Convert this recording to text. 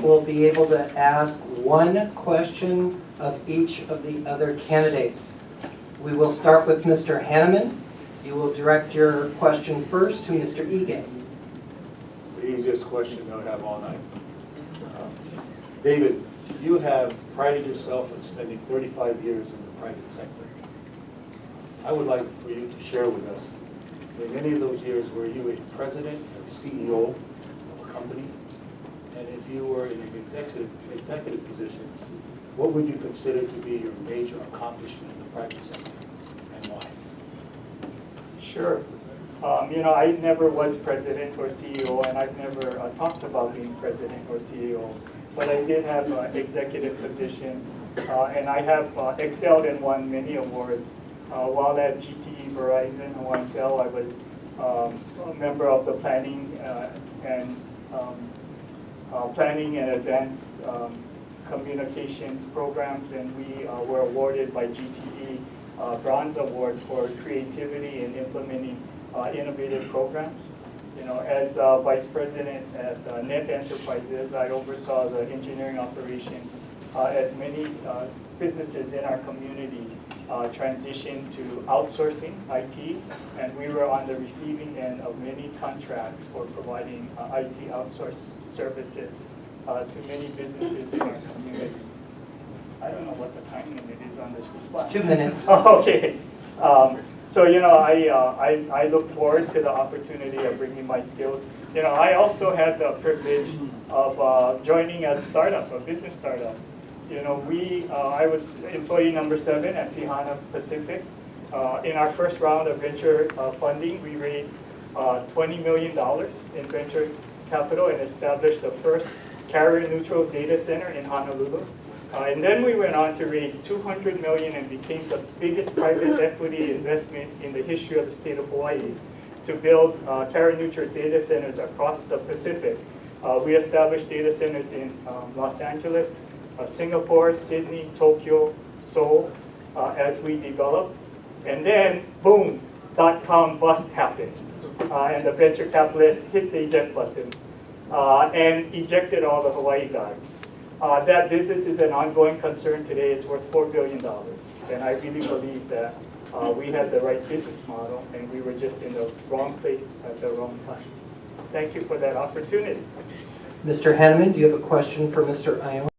will be able to ask one question of each of the other candidates. We will start with Mr. Hanneman. You will direct your question first to Mr. Ige. It's the easiest question I would have all night. David, you have prided yourself in spending 35 years in the private sector. I would like for you to share with us, in any of those years, were you a president or CEO of a company? And if you were in an executive position, what would you consider to be your major accomplishment in the private sector, and why? Sure. I never was president or CEO, and I've never talked about being president or CEO. But I did have executive positions, and I have excelled and won many awards. While at GTE, Verizon, and Intel, I was a member of the planning and advanced communications programs, and we were awarded by GTE Bronze Award for creativity in implementing innovative programs. As vice president at Net Enterprises, I oversaw the engineering operations as many businesses in our community transitioned to outsourcing IT, and we were on the receiving end of many contracts for providing IT outsource services to many businesses in our community. I don't know what the time limit is on this response. 2 minutes. Oh, okay. So I look forward to the opportunity of bringing my skills. I also had the privilege of joining a startup, a business startup. I was employee number 7 at Pihana Pacific. In our first round of venture funding, we raised $20 million in venture capital and established the first carrier-neutral data center in Honolulu. And then we went on to raise $200 million and became the biggest private equity investment in the history of the state of Hawaii to build carrier-neutral data centers across the Pacific. We established data centers in Los Angeles, Singapore, Sydney, Tokyo, Seoul, as we developed. And then, boom, .com bust happened. And the venture capitalists hit the eject button and ejected all the Hawaii guys. That business is an ongoing concern today. It's worth $4 billion. And I really believe that we had the right business model and we were just in the wrong place at the wrong time. Thank you for that opportunity. Mr. Hanneman, do you have a question for Mr. Iowa?